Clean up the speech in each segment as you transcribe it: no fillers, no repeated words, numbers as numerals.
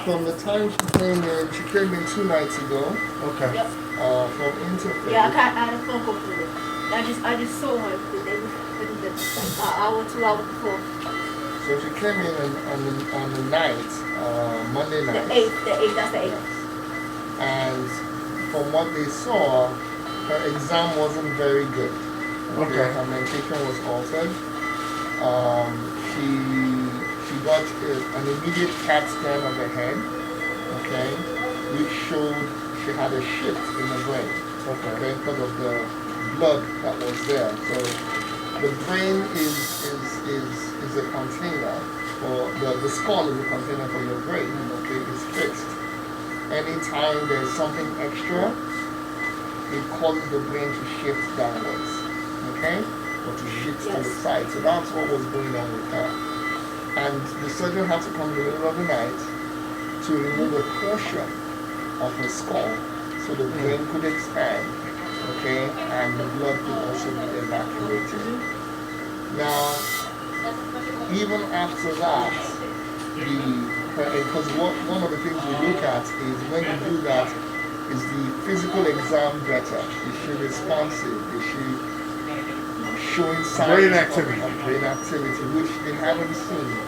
from the time she came in 2 nights ago. Okay. Yep. From Interfaith. Yeah, I had a phone call with her. I just saw her the hour, 2 hours before. So she came in on the night, Monday night. The 8th, that's the 8th. Yes. And from what they saw, her exam wasn't very good. Okay. Her medication was altered. She got an immediate CAT scan of the head, okay, which showed she had a shift in the brain, okay, because of the blood that was there. So the brain is a container, or the skull is a container for your brain, okay, it's fixed. Anytime there's something extra, it causes the brain to shift downwards, okay, or to shift to the side. So that's what was going on with her. And the surgeon had to come in the middle of the night to remove a portion of her skull so the brain could expand, okay, and the blood could also be evacuated. Now, even after that, because one of the things we look at is when you do that, is the physical exam better? Is she responsive? Is she showing signs brain activity. Of brain activity, which they haven't seen?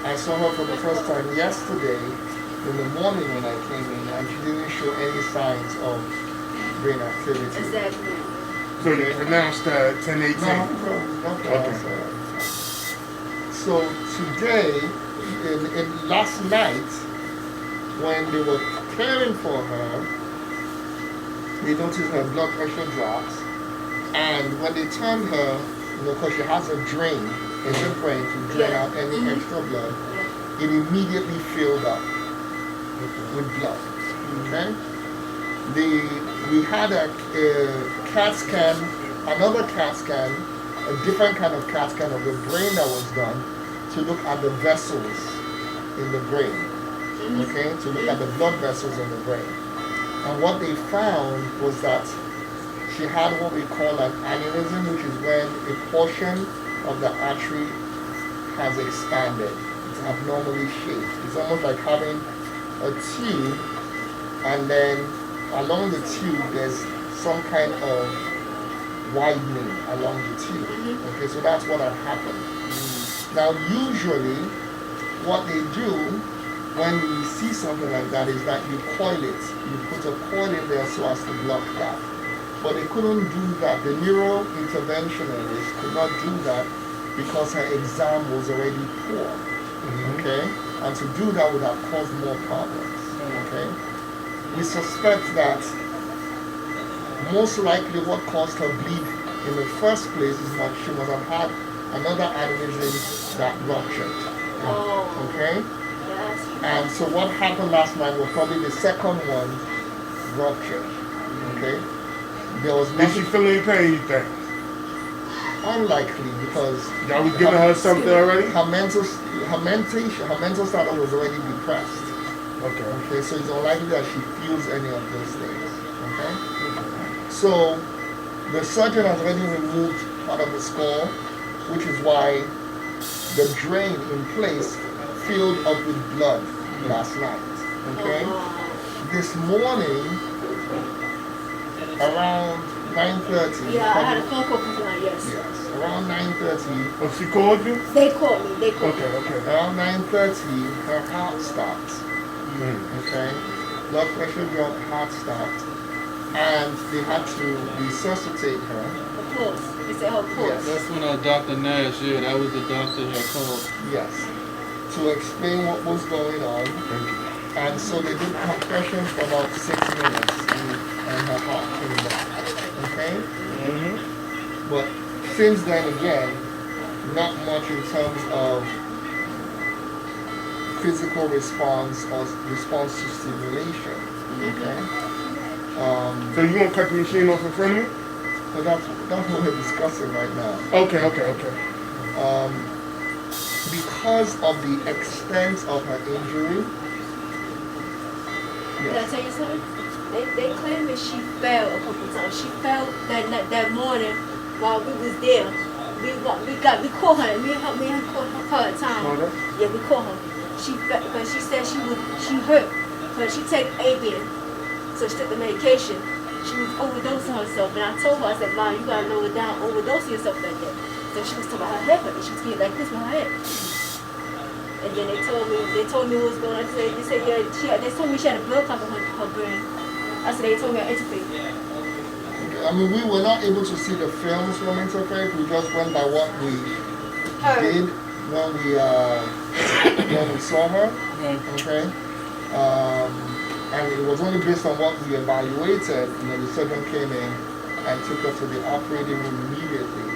I saw her for the first time yesterday in the morning when I came in, and she didn't show any signs of brain activity. Exactly. So you pronounced 1018? No, okay. So today, in last night, when they were caring for her, they noticed her blood pressure drops, and when they turned her, because she has a drain in the brain to drain out any extra blood, it immediately filled up with blood. Okay? We had a CAT scan, another CAT scan, a different kind of CAT scan of the brain that was done to look at the vessels in the brain. Okay? To look at the blood vessels in the brain. And what they found was that she had what we call an aneurysm, which is when a portion of the artery has expanded. It's abnormally shaped. It's almost like having a tube, and then along the tube there's some kind of widening along the tube. Okay, so that's what had happened. Now usually what they do when you see something like that is that you coil it. You put a coil in there so as to block that. But they couldn't do that. The neuro interventionist could not do that because her exam was already poor. Okay? And to do that would have caused more problems. Okay? We suspect that most likely what caused her bleed in the first place is that she must have had another aneurysm that ruptured. Okay? And so what happened last night was probably the second one ruptured. Okay? There was Did she feel any pain, you think? Unlikely, because y'all was giving her something already? Her mental status was already depressed. Okay, so it's unlikely that she feels any of those things. Okay? So the surgeon has already removed part of the skull, which is why the drain in place filled up with blood last night. Okay? This morning, around 9:30. Yeah, I had a phone call from her, yes. Yes, around 9:30. Oh, she called you? They called me, Okay. Around 9:30, her heart stopped. Okay? Blood pressure dropped, heart stopped. And they had to resuscitate her. Of course. They said her pulse. Yes. That's when Dr. Nash, that was the doctor that called. Yes. To explain what was going on. And so they did compression for about 6 minutes and her heart came back. Okay? But since then again, not much in terms of physical response or response to stimulation. Okay? So you want to cut the machine off in front of me? But that's what we're discussing right now. Okay. Because of the extent of her injury. Did I tell you something? They claim that she fell a couple times. She fell that morning while we was there. We caught her. Me and her caught her at time. Yeah, we caught her. because she said she hurt, because she take Ambien, so she took the medication. She was overdosing herself, and I told her, I said, Mom, you gotta lower down overdosing yourself like that. So she was talking about her head hurt, and she was getting like this with her head. And then they told me what was going on. They said, yeah, they told me she had a blood clot on her brain. I said, they told me I interface. I mean, we were not able to see the films from Interfaith. We just went by what we did when we saw her. Okay. And it was only based on what we evaluated. You know, the surgeon came in and took her to the operating room immediately.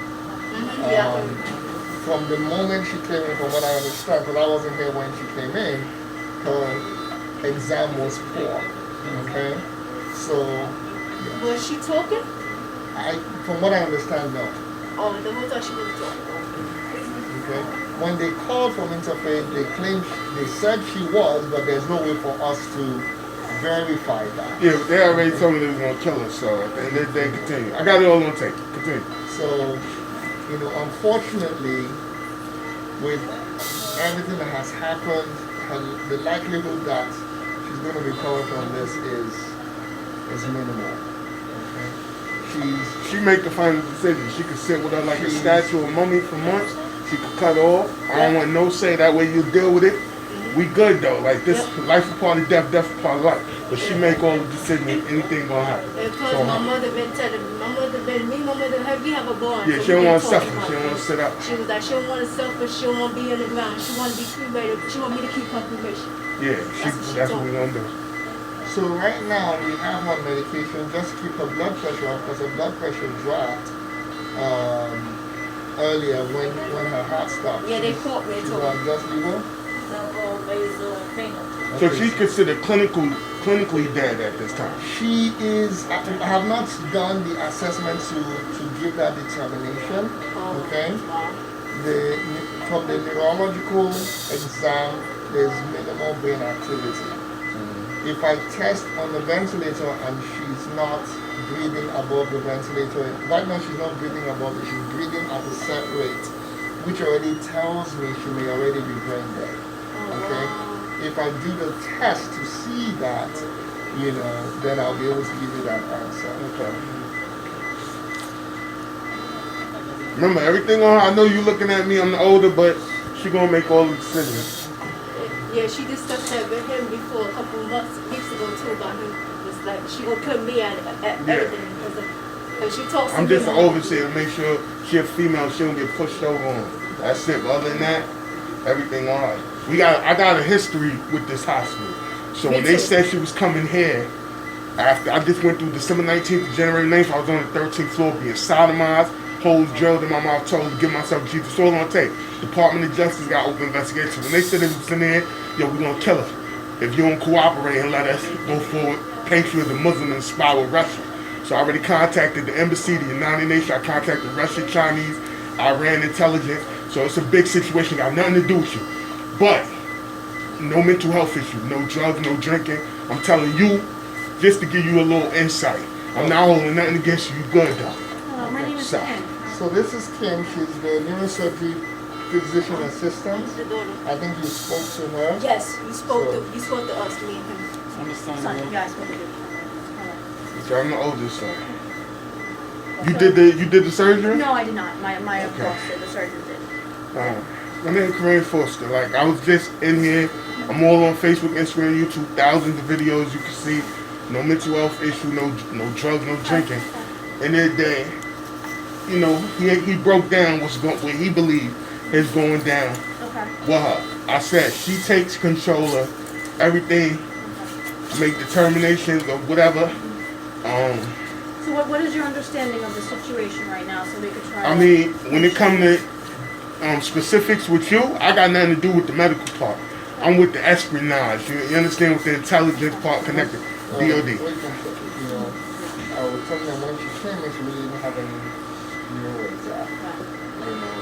From the moment she came in, from what I understand, because I wasn't here when she came in, her exam was poor. Okay. So. Was she talking? From what I understand, no. Oh, the whole time she wasn't talking. Okay. When they called from Interfaith, they said she was, but there's no way for us to verify that. Yeah, they already told me they was gonna kill her, so and they continue. I got it all on tape. Continue. So, you know, unfortunately, with everything that has happened, the likelihood that she's going to recover from this is minimal. Okay? She make the final decision. She could sit with her like a statue of mummy for months. She could cut off. I don't want no say. That way you deal with it. We good though. Like this, life is part of death, death is part of life. But she make all the decisions. Anything gonna happen. Because so, my mother been telling me, we have a bond. Yeah, so she don't want to suffer. She don't want to sit up. She was like, she don't want to suffer. She don't want to be on the ground. She want to be cremated. She want me to keep her cremation. Yeah, that's what we gonna do. So right now we have her medication. Just keep her blood pressure up because her blood pressure dropped earlier when her heart stopped. Yeah, they caught me. She's on just legal. So she's considered clinically dead at this time. She is. I have not done the assessment to give that determination. Okay. From the neurological exam, there's minimal brain activity. If I test on the ventilator and she's not breathing above the ventilator, right now she's not breathing above it. She's breathing at a set rate, which already tells me she may already be brain dead. Okay. If I do the test to see that, you know, then I'll be able to give you that answer. Okay. Remember, everything on her, I know you looking at me, I'm the older, but she gonna make all the decisions. Yeah, she discussed that with him before a couple weeks ago too about him. It was like, she gonna put me at everything because she talks to me. I'm just an overseer to make sure she a female, she don't get pushed over on. That's it. But other than that, everything on her. I got a history with this hospital. So when they said she was coming here, after I just went through December 19th to January 9th, I was on the 13th floor being sodomized, holes drilled in my mouth, told to give myself Jesus. All on tape. Department of Justice got open investigation. When they said it was in there, yo, we're gonna kill her if you don't cooperate and let us go forward, paint you as a Muslim and spy with Russia. So I already contacted the embassy, the United Nations. I contacted Russia, Chinese, Iran intelligence. So it's a big situation. Got nothing to do with you. But no mental health issue, no drugs, no drinking. I'm telling you, just to give you a little insight. I'm not holding nothing against you. You good though. Hello, my name is Kim. So this is Kim. She's the neurosurgery physician assistant. The daughter. I think you spoke to her. Yes, you spoke to us, me and him. I'm the son. Son, yeah, I spoke to you. So I'm the oldest son. You did the surgery? No, I did not. My boss did. The surgeon did. My name is Kareem Foster. Like, I was just in here. I'm all on Facebook, Instagram, YouTube. Thousands of videos you can see. No mental health issue, no drugs, no drinking. And then, you know, he broke down what he believed is going down with her. I said she takes control of everything, make determinations of whatever. So what is your understanding of the situation right now, so we could try? I mean, when it comes to specifics with you, I got nothing to do with the medical part. I'm with the espionage. You understand, with the intelligence part connected. DOD. You know, I was telling them when she came in, she really didn't have any neuro exam. You know,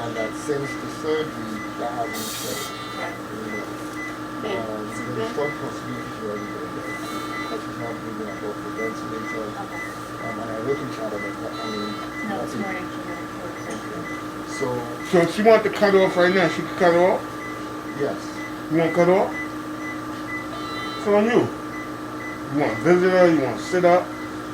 and that since the surgery, that hasn't changed. You know, the thought possibility is already there. She's not moving above the ventilator. And I wrote in chat about that. I mean, No, this morning. so if she wanted to cut her off right now, she could cut her off? Yes. You want cut off? It's on you. You want to visit her? You want to sit up?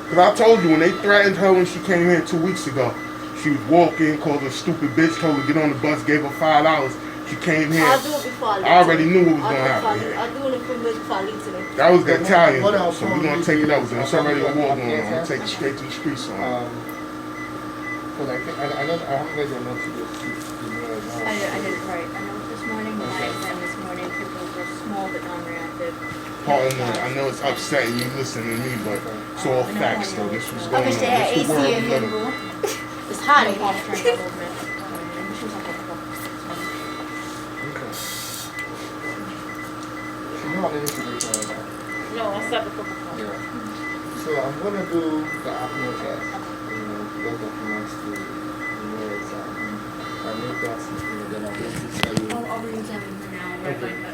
Because I told you, when they threatened her when she came here 2 weeks ago, she was walking, called her a stupid bitch, told her to get on the bus, gave her $5. She came here. I'll do it before I leave. I already knew what was I'll going to do it happen before I leave. here. I'll do it in 3 minutes before I leave today. That was the Italian, What though, I'll so we're going to probably take it do up. is There's I'll already a probably war go going on. upstairs I'll take it straight to the streets on it. Because I think, I know, I haven't read your notes yet. I didn't write a note this morning, but my exam this morning, pupils were small but non-reactive. Pardon me, I know it's upsetting you listening to me, but it's all facts, though. This was going I on. wish they had This AC the world in we here. live in. It's hot in Off here. during the movement. She was on the Okay. She know all the information right now. No, I slept before. Yeah. So I'm gonna do the apnea test. Those documents to the exam. And if that's, then I'll basically tell you. I'll re-examine her now, right, Okay. like that.